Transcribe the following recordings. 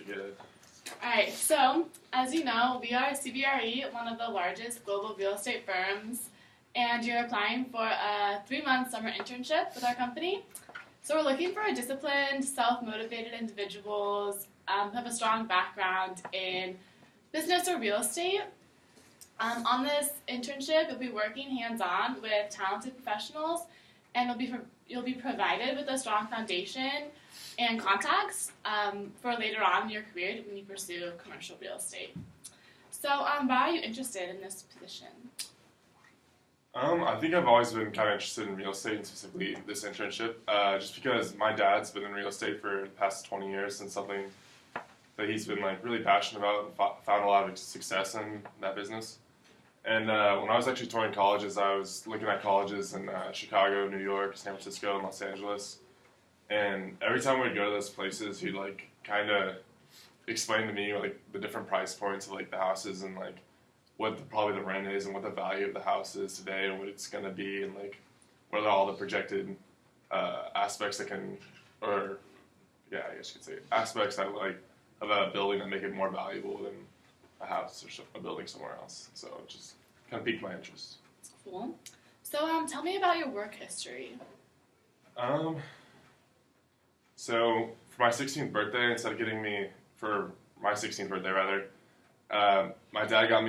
good. Alright, so as you know, we are CBRE, one of the largest global real estate firms, and you're applying for a 3-month summer internship with our company. So we're looking for disciplined, self-motivated individuals who have a strong background in business or real estate. On this internship, you'll be working hands-on with talented professionals, and you'll be provided with a strong foundation and contacts for later on in your career when you pursue commercial real estate. So, why are you interested in this position? I think I've always been kind of interested in real estate, and specifically this internship, just because my dad's been in real estate for the past 20 years, and something that he's been really passionate about and found a lot of success in that business. And when I was actually touring colleges, I was looking at colleges in Chicago, New York, San Francisco, and Los Angeles. And every time we'd go to those places, he'd kind of explain to me the different price points of the houses and what probably the rent is and what the value of the house is today and what it's going to be and what are all the projected aspects that can, or yeah, I guess you could say aspects that of a building that make it more valuable than a house or a building somewhere else. So it just kind of piqued my interest. That's cool. So tell me about your work history. So for my 16th birthday, instead of getting me, for my 16th birthday rather, my dad gave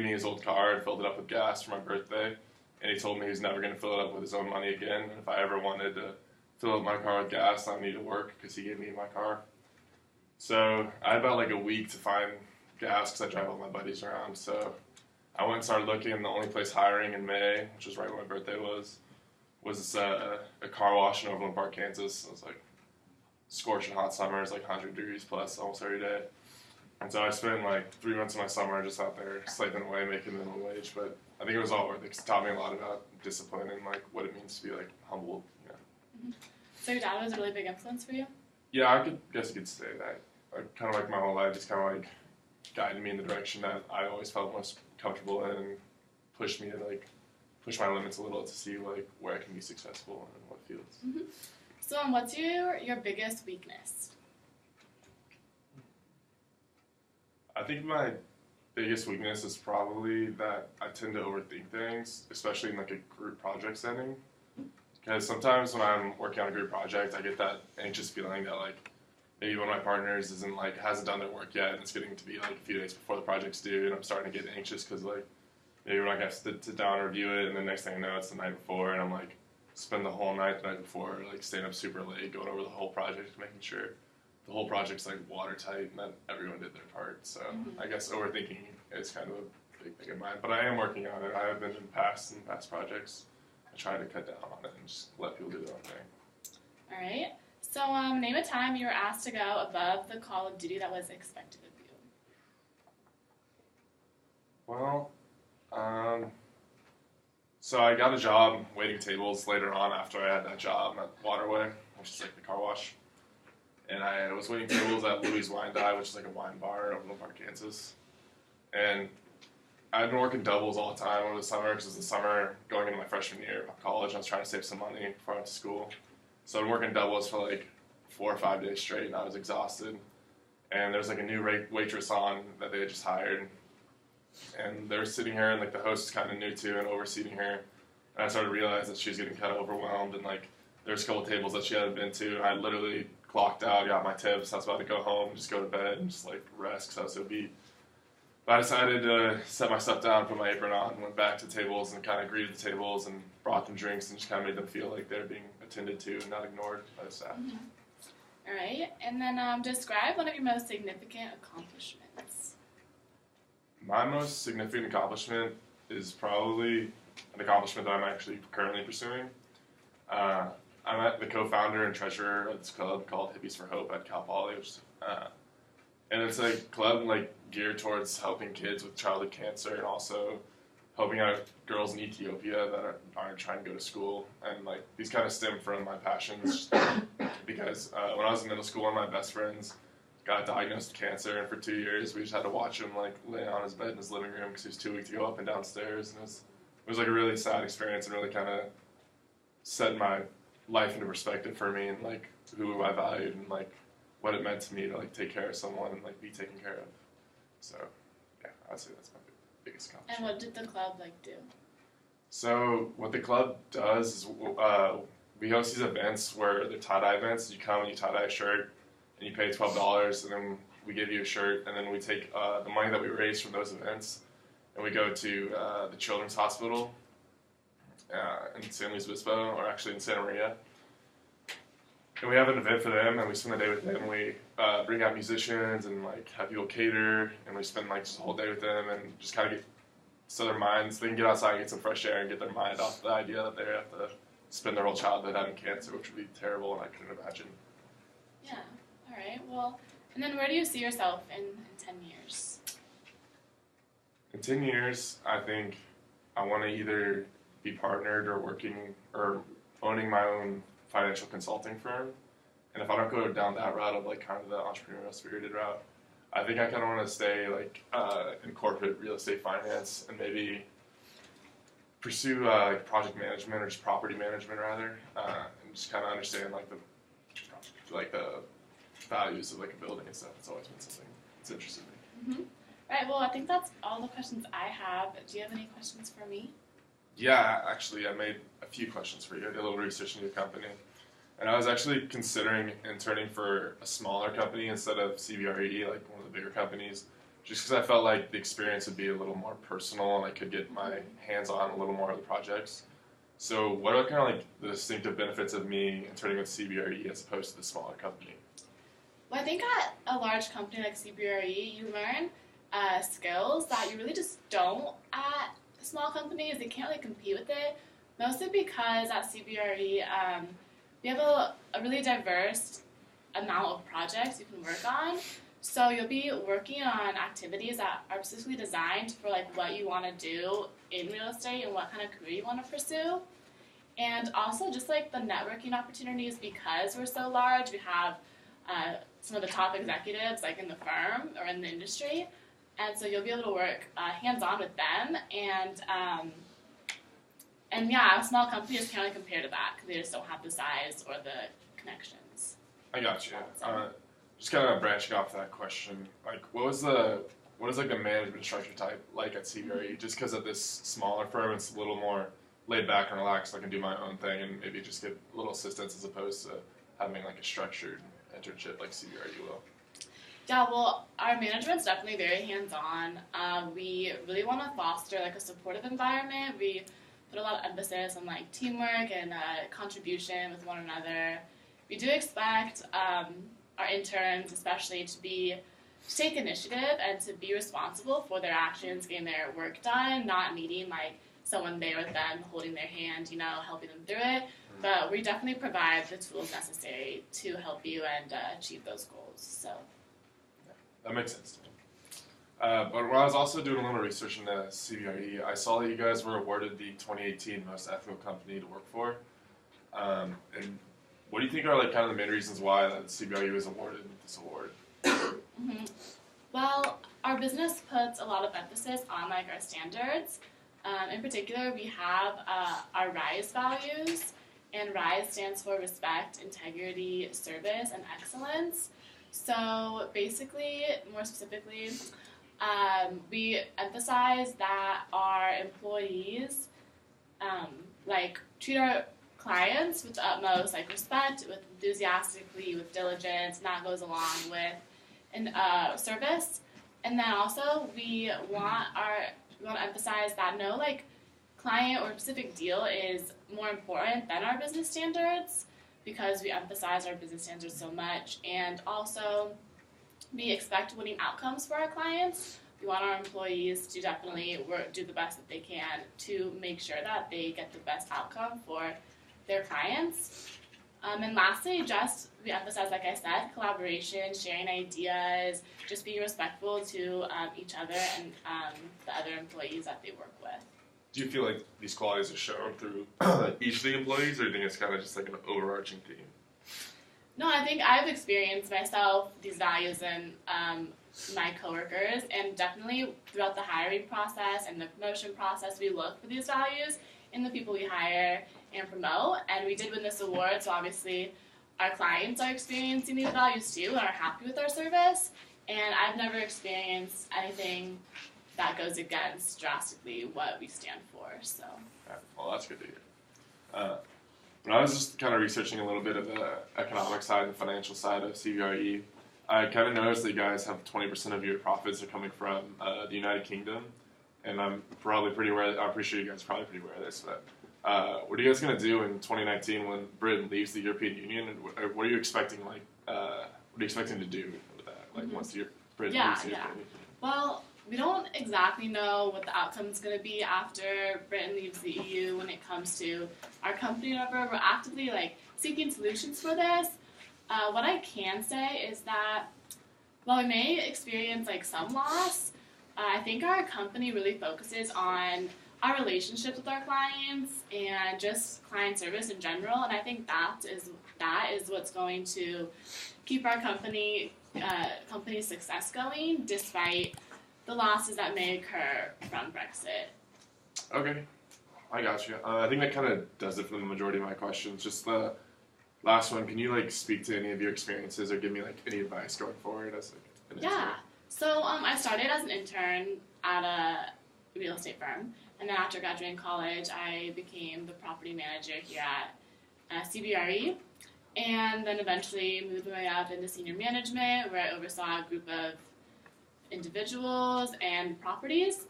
me his old car and filled it up with gas for my birthday, and he told me he was never going to fill it up with his own money again, and if I ever wanted to fill up my car with gas, I needed to work because he gave me my car. So I had about a week to find gas because I drive all my buddies around, so I went and started looking, and the only place hiring in May, which was right when my birthday was this, a car wash in Overland Park, Kansas. It was scorching hot summers, 100 degrees plus almost every day. And so I spent 3 months of my summer just out there slaving away, making minimum wage. But I think it was all worth it because it taught me a lot about discipline and what it means to be humble. You know. Mm-hmm. So your dad was a really big influence for you? Yeah, I guess you could say that. Kind of my whole life just kind of guided me in the direction that I always felt most comfortable in and pushed me to push my limits a little to see where I can be successful and what fields. Mm-hmm. So what's your biggest weakness? I think my biggest weakness is probably that I tend to overthink things, especially in a group project setting. Because sometimes when I'm working on a group project, I get that anxious feeling that maybe one of my partners hasn't done their work yet, and it's getting to be a few days before the project's due, and I'm starting to get anxious because maybe we're not going to sit down and review it, and the next thing I know, it's the night before, and I'm spend the whole night the night before, staying up super late, going over the whole project, making sure the whole project's watertight and that everyone did their part. So I guess overthinking is kind of a big thing of mine, but I am working on it. I have been in past projects. I try to cut down on it and just let people do their own thing. All right. So name a time you were asked to go above the call of duty that was expected of you. Well, so I got a job waiting tables later on after I had that job at Waterway, which is the car wash. And I was waiting tables at Louis Wine Dye, which is a wine bar in Overland Park, Kansas. And I'd been working doubles all the time over the summer because it was the summer going into my freshman year of college. I was trying to save some money before I went to school. So I'd been working doubles for 4 or 5 days straight, and I was exhausted. And there was a new waitress on that they had just hired. And they were sitting here, and the host was kind of new to and overseating her. And I started to realize that she was getting kind of overwhelmed, and there was a couple tables that she hadn't been to. And I literally clocked out, got my tips. I was about to go home, just go to bed, and just rest because I was so beat. But I decided to set my stuff down, put my apron on, and went back to tables and kind of greeted the tables and brought them drinks and just kind of made them feel like they're being attended to and not ignored by the staff. Mm-hmm. All right, and then describe one of your most significant accomplishments. My most significant accomplishment is probably an accomplishment that I'm actually currently pursuing. I'm the co-founder and treasurer of this club called Hippies for Hope at Cal Poly, and it's a club geared towards helping kids with childhood cancer and also helping out girls in Ethiopia that aren't trying to go to school. And these kind of stem from my passions because when I was in middle school, one of my best friends got diagnosed with cancer, and for 2 years we just had to watch him lay on his bed in his living room because he was too weak to go up and downstairs. And it was a really sad experience and really kind of set my life into perspective for me and who I valued and what it meant to me to like take care of someone and like be taken care of. So yeah, I'd say that's my biggest accomplishment. And what did the club like do? So what the club does is we host these events where they're tie-dye events. You come and you tie-dye a shirt and you pay $12 and then we give you a shirt and then we take the money that we raise from those events and we go to the Children's Hospital in San Luis Obispo, or actually in Santa Maria. And we have an event for them and we spend the day with them. We bring out musicians and like have people cater and we spend like just a whole day with them and just kind of get so their minds, they can get outside and get some fresh air and get their mind off the idea that they have to spend their whole childhood having cancer, which would be terrible and I couldn't imagine. Yeah, all right. Well, and then where do you see yourself in 10 years? In 10 years, I think I want to either be partnered or working or owning my own financial consulting firm. And if I don't go down that route of like kind of the entrepreneurial spirited route, I think I kind of want to stay like in corporate real estate finance and maybe pursue like project management or just property management rather, and just kind of understand like the values of like a building and stuff. It's always been something that's interested me. Mm-hmm. Right. Well, I think that's all the questions I have. Do you have any questions for me? Yeah, actually, I made a few questions for you. I did a little research into your company. And I was actually considering interning for a smaller company instead of CBRE, like one of the bigger companies, just because I felt like the experience would be a little more personal and I could get my hands on a little more of the projects. So what are kind of like the distinctive benefits of me interning with CBRE as opposed to the smaller company? Well, I think at a large company like CBRE, you learn skills that you really just don't at small companies. They can't really compete with it, mostly because at CBRE, we have a really diverse amount of projects you can work on. So you'll be working on activities that are specifically designed for like what you want to do in real estate and what kind of career you want to pursue. And also just like the networking opportunities, because we're so large, we have some of the top executives like in the firm or in the industry. And so you'll be able to work hands-on with them. And yeah, small companies can't really compare to that because they just don't have the size or the connections. I got you. Just kind of branching off that question, like what is like the management structure type like at CBRE? Just because at this smaller firm, it's a little more laid back and relaxed. I can do my own thing and maybe just get a little assistance as opposed to having like a structured internship like CBRE will. Yeah, well, our management's definitely very hands-on. We really want to foster like a supportive environment. We put a lot of emphasis on like teamwork and contribution with one another. We do expect our interns, especially, to take initiative and to be responsible for their actions, getting their work done, not needing like someone there with them holding their hand, helping them through it. But we definitely provide the tools necessary to help you and achieve those goals. So that makes sense to me. But when I was also doing a little research into CBRE, I saw that you guys were awarded the 2018 Most Ethical Company to Work For. And what do you think are like kind of the main reasons why that CBRE was awarded this award? Mm-hmm. Well, our business puts a lot of emphasis on like our standards. In particular, we have our RISE values, and RISE stands for Respect, Integrity, Service, and Excellence. So basically, more specifically, we emphasize that our employees treat our clients with the utmost respect, with enthusiastically, with diligence, and that goes along with service. And then also we want to emphasize that no client or specific deal is more important than our business standards, because we emphasize our business standards so much. And also we expect winning outcomes for our clients. We want our employees to definitely do the best that they can to make sure that they get the best outcome for their clients. And lastly, we emphasize, like I said, collaboration, sharing ideas, just being respectful to each other and the other employees that they work with. Do you feel like these qualities are shown through each of the employees, or do you think it's kind of just like an overarching theme? No, I think I've experienced myself these values in my coworkers, and definitely throughout the hiring process and the promotion process, we look for these values in the people we hire and promote. And we did win this award, so obviously our clients are experiencing these values too and are happy with our service. And I've never experienced anything that goes against drastically what we stand for. So. Yeah, well, that's good to hear. When I was just kind of researching a little bit of the economic side and financial side of CBRE, I kind of noticed that you guys have 20% of your profits are coming from the United Kingdom, and I'm probably pretty aware. I'm pretty sure you guys are probably pretty aware of this. But what are you guys going to do in 2019 when Britain leaves the European Union? And what are you expecting? What are you expecting to do with that? Like once Britain leaves the European Union? Well, we don't exactly know what the outcome is going to be after Britain leaves the EU when it comes to our company. However, we're actively seeking solutions for this. What I can say is that while we may experience some loss, I think our company really focuses on our relationships with our clients and just client service in general. And I think that is what's going to keep our company's success going, despite the losses that may occur from Brexit. Okay, I got you. I think that kind of does it for the majority of my questions. Just the last one, can you speak to any of your experiences or give me any advice going forward as an intern? So I started as an intern at a real estate firm, and then after graduating college, I became the property manager here at CBRE, and then eventually moved my way up into senior management, where I oversaw a group of individuals and properties.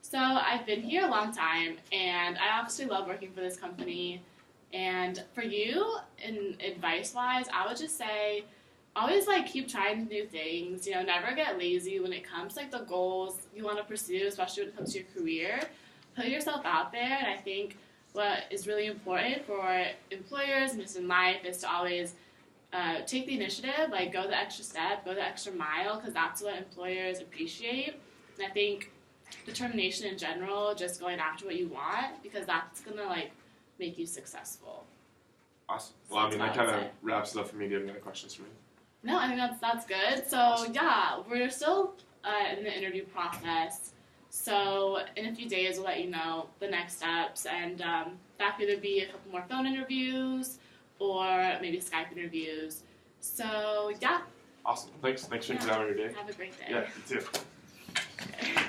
So I've been here a long time, and I obviously love working for this company. And for you, in advice-wise, I would just say, always keep trying new things. Never get lazy when it comes to the goals you want to pursue, especially when it comes to your career. Put yourself out there, and I think what is really important for employers and just in life is to always take the initiative, go the extra step, go the extra mile, because that's what employers appreciate. And I think determination in general, just going after what you want, because that's going to make you successful. Awesome. Well, that kind of wraps it up for me. Do you have any other questions for me? No, I think that's good. So yeah, we're still in the interview process. So in a few days, we'll let you know the next steps, and that could either be a couple more phone interviews or maybe Skype interviews. So yeah. Awesome. Thanks for your day. Have a great day. Yeah, you too. Okay.